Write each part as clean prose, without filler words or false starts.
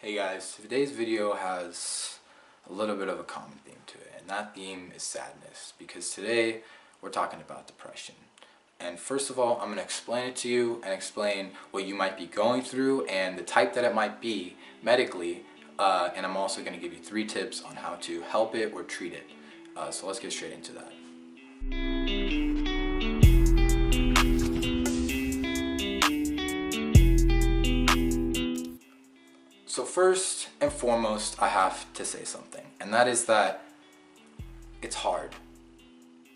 Hey guys, today's video has a little bit of a common theme to it, and that theme is sadness, because today we're talking about depression. And first of all, I'm going to explain it to you and explain what you might be going through and the type that it might be medically, and I'm also going to give you 3 tips on how to help it or treat it. So let's get straight into that. So first and foremost, I have to say something, and that is that it's hard,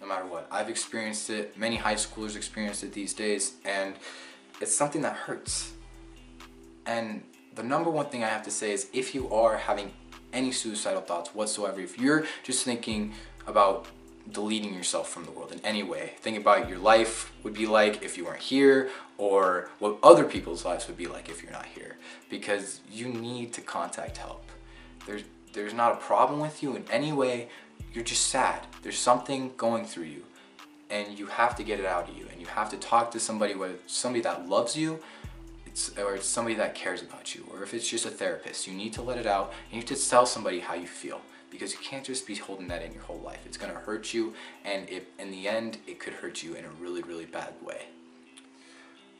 no matter what. I've experienced it, many high schoolers experience it these days, and it's something that hurts. And the number one thing I have to say is, if you are having any suicidal thoughts whatsoever, if you're just thinking about deleting yourself from the world in any way, think about what your life would be like if you weren't here, or what other people's lives would be like if you're not here, because you need to contact help. There's not a problem with you in any way. You're just sad. There's something going through you, and you have to get it out of you, and you have to talk to somebody, whether it's somebody that loves you, or it's somebody that cares about you, or if it's just a therapist. You need to let it out, and you need to tell somebody how you feel, because you can't just be holding that in your whole life. It's gonna hurt you, and in the end, it could hurt you in a really, really bad way.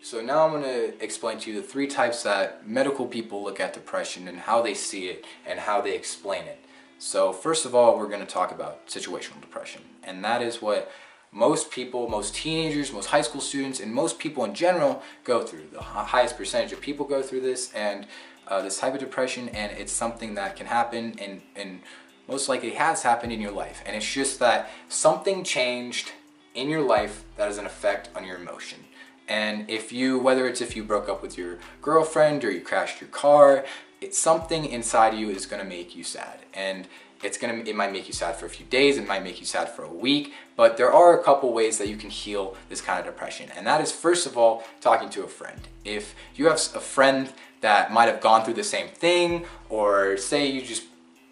So now I'm gonna explain to you the 3 types that medical people look at depression and how they see it and how they explain it. So first of all, we're gonna talk about situational depression, and that is what most people, most teenagers, most high school students, and most people in general go through. The highest percentage of people go through this, and this type of depression, and it's something that can happen and most likely has happened in your life. And it's just that something changed in your life that has an effect on your emotion. And whether it's if you broke up with your girlfriend or you crashed your car, it's something inside of you is gonna make you sad. And it might make you sad for a few days, it might make you sad for a week, but there are a couple ways that you can heal this kind of depression. And that is, first of all, talking to a friend. If you have a friend that might have gone through the same thing, or say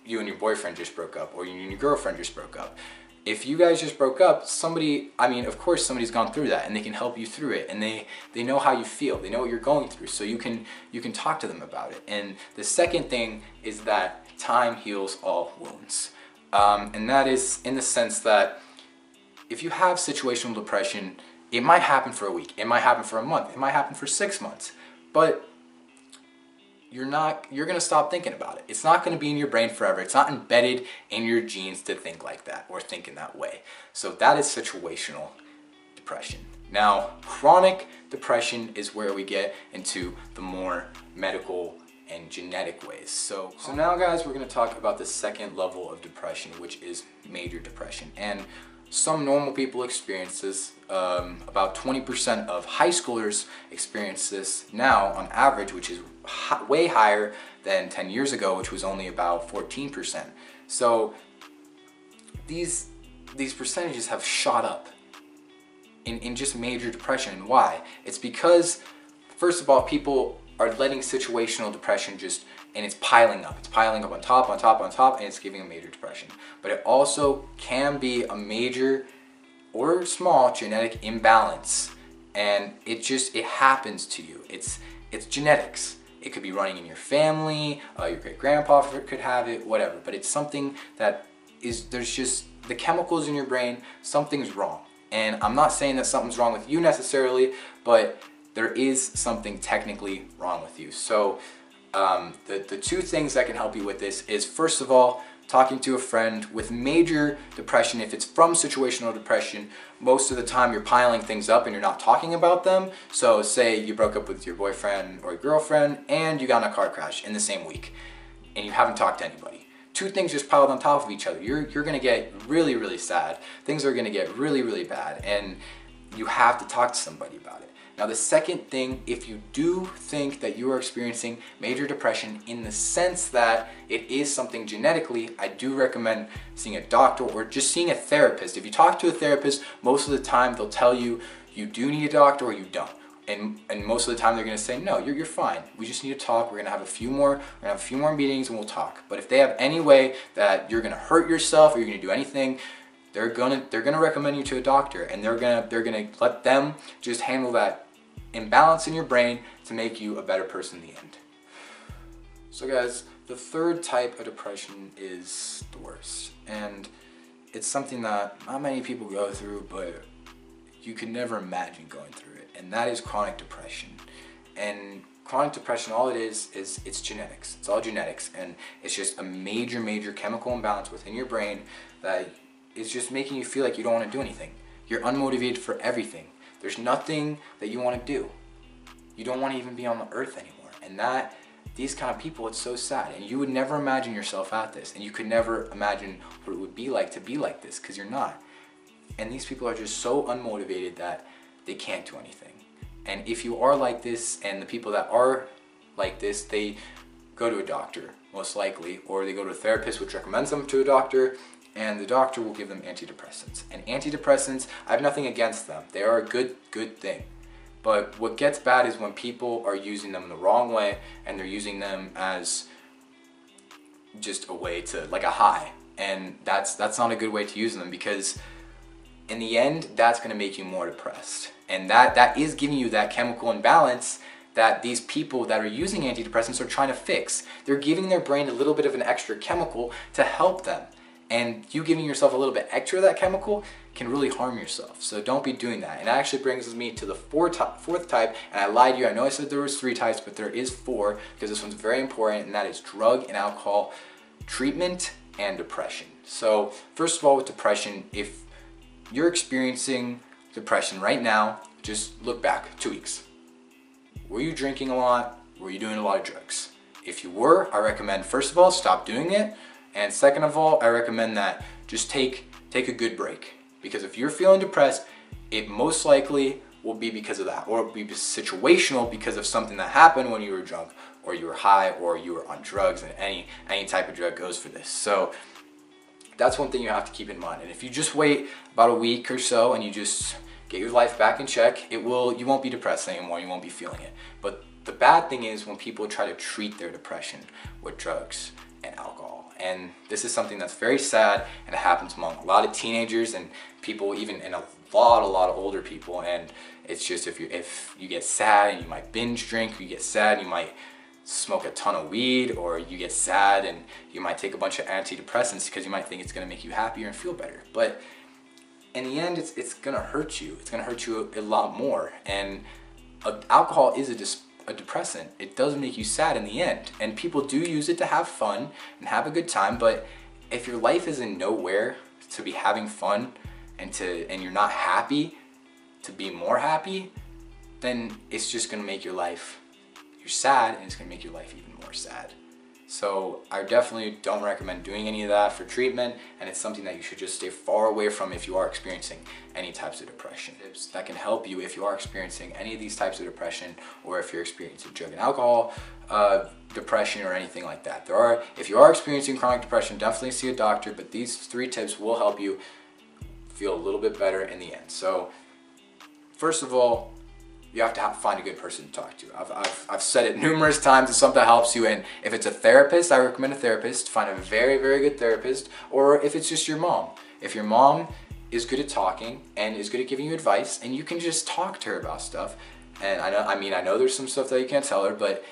you and your boyfriend just broke up, or you and your girlfriend just broke up. If you guys just broke up, of course somebody's gone through that, and they can help you through it, and they know how you feel, they know what you're going through, so you can talk to them about it. And the second thing is that time heals all wounds. And that is in the sense that if you have situational depression, it might happen for a week, it might happen for a month, it might happen for 6 months, but you're gonna stop thinking about it. It's not gonna be in your brain forever. It's not embedded in your genes to think like that or think in that way. So that is situational depression. Now, chronic depression is where we get into the more medical and genetic ways. So now guys, we're gonna talk about the second level of depression, which is major depression. And some normal people experience this. About 20% of high schoolers experience this now on average, which is way higher than 10 years ago, which was only about 14%. So these percentages have shot up in just major depression. And why? It's because, first of all, people are letting situational depression and it's piling up. It's piling up on top, on top, on top, and it's giving a major depression. But it also can be a major or small genetic imbalance, and it happens to you. It's genetics. It could be running in your family, your great-grandpa could have it, whatever. But it's something that there's just the chemicals in your brain, something's wrong. And I'm not saying that something's wrong with you necessarily, but there is something technically wrong with you. So the 2 things that can help you with this is, first of all, talking to a friend. With major depression, if it's from situational depression, most of the time you're piling things up and you're not talking about them. So say you broke up with your boyfriend or girlfriend and you got in a car crash in the same week and you haven't talked to anybody. 2 things just piled on top of each other. You're gonna get really, really sad. Things are gonna get really, really bad, and you have to talk to somebody about it. Now, the second thing, if you do think that you are experiencing major depression in the sense that it is something genetically, I do recommend seeing a doctor or just seeing a therapist. If you talk to a therapist, most of the time they'll tell you you do need a doctor or you don't. And most of the time they're gonna say, no, you're fine. We just need to talk. We're gonna have a few more meetings and we'll talk. But if they have any way that you're gonna hurt yourself or you're gonna do anything, they're gonna recommend you to a doctor, and they're gonna let them just handle that imbalance in your brain to make you a better person in the end. So guys, the third type of depression is the worst, and it's something that not many people go through, but you can never imagine going through it, and that is chronic depression. And chronic depression, all it is it's genetics. It's all genetics, and it's just a major chemical imbalance within your brain that is just making you feel like you don't want to do anything. You're unmotivated for everything. There's nothing that you want to do. You don't want to even be on the earth anymore. And that, these kind of people, it's so sad. And you would never imagine yourself at this, and you could never imagine what it would be like to be like this, because you're not. And these people are just so unmotivated that they can't do anything. And if you are like this, and the people that are like this, they go to a doctor, most likely, or they go to a therapist, which recommends them to a doctor, and the doctor will give them antidepressants. And antidepressants, I have nothing against them. They are a good thing. But what gets bad is when people are using them the wrong way, and they're using them as just a way to, like a high. And that's not a good way to use them, because in the end, that's gonna make you more depressed. And that is giving you that chemical imbalance that these people that are using antidepressants are trying to fix. They're giving their brain a little bit of an extra chemical to help them. And you giving yourself a little bit extra of that chemical can really harm yourself. So don't be doing that. And that actually brings me to the fourth type, and I lied to you. I know I said there was 3 types, but there is 4, because this one's very important, and that is drug and alcohol treatment and depression. So first of all, with depression, if you're experiencing depression right now, just look back 2 weeks. Were you drinking a lot? Were you doing a lot of drugs? If you were, I recommend, first of all, stop doing it. And second of all, I recommend that just take a good break. Because if you're feeling depressed, it most likely will be because of that, or it will be situational because of something that happened when you were drunk, or you were high, or you were on drugs, and any type of drug goes for this. So that's one thing you have to keep in mind. And if you just wait about a week or so and you just get your life back in check, you won't be depressed anymore, you won't be feeling it. But the bad thing is when people try to treat their depression with drugs and alcohol. And this is something that's very sad, and it happens among a lot of teenagers and people, even in a lot of older people. And it's just, if you get sad and you might binge drink, you get sad, you might smoke a ton of weed, or you get sad and you might take a bunch of antidepressants because you might think it's going to make you happier and feel better. But in the end, it's going to hurt you. It's going to hurt you a lot more. And alcohol is a depressant. It does make you sad in the end. And people do use it to have fun and have a good time. But if your life is in nowhere to be having fun and you're not happy to be more happy, then it's just going to make your life, you're sad, and it's going to make your life even more sad. So I definitely don't recommend doing any of that for treatment, and it's something that you should just stay far away from if you are experiencing any types of depression. Tips that can help you if you are experiencing any of these types of depression, or if you're experiencing drug and alcohol depression or anything like that. If you are experiencing chronic depression, definitely see a doctor, but these 3 tips will help you feel a little bit better in the end. So first of all, you have to find a good person to talk to. I've said it numerous times. It's something that helps you. And if it's a therapist, I recommend a therapist. Find a very good therapist. Or if it's just your mom. If your mom is good at talking and is good at giving you advice, and you can just talk to her about stuff. And I know there's some stuff that you can't tell her, but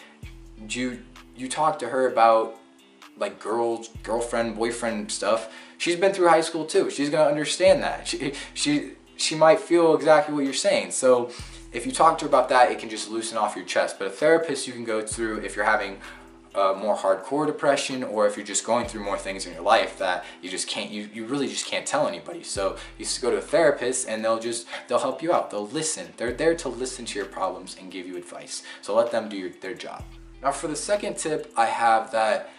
you talk to her about like girlfriend, boyfriend stuff. She's been through high school too. She's gonna understand that. She might feel exactly what you're saying. So if you talk to her about that, it can just loosen off your chest. But a therapist you can go through if you're having more hardcore depression, or if you're just going through more things in your life that you just can't, you really just can't tell anybody. So you just go to a therapist, and they'll help you out. They'll listen. They're there to listen to your problems and give you advice. So let them do their job. Now for the second tip, I have that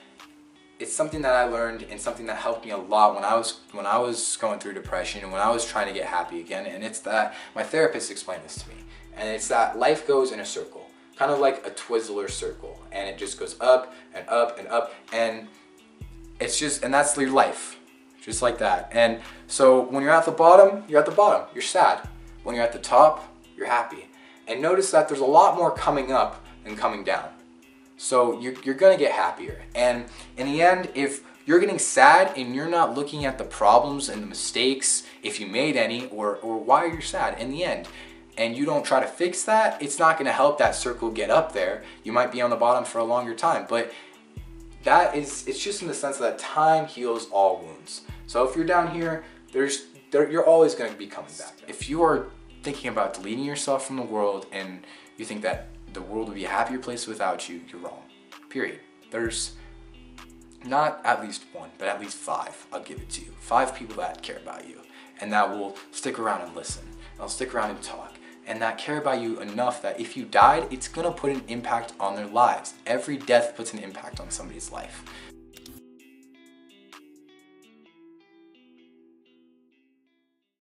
it's something that I learned and something that helped me a lot when I was going through depression and when I was trying to get happy again. And it's that my therapist explained this to me. And it's that life goes in a circle, kind of like a Twizzler circle, and it just goes up and up and up, and that's your life, just like that. And so when you're at the bottom, you're sad. When you're at the top, you're happy. And notice that there's a lot more coming up than coming down. So you're gonna get happier. And in the end, if you're getting sad and you're not looking at the problems and the mistakes, if you made any, or why you're sad in the end, and you don't try to fix that, it's not going to help that circle get up there. You might be on the bottom for a longer time, but it's just in the sense that time heals all wounds. So if you're down here, you're always going to be coming back. If you are thinking about deleting yourself from the world and you think that the world would be a happier place without you, you're wrong. Period. There's not at least one, but at least 5, I'll give it to you. 5 people that care about you and that will stick around and listen. They'll stick around and talk, and that care about you enough that if you died, it's gonna put an impact on their lives. Every death puts an impact on somebody's life.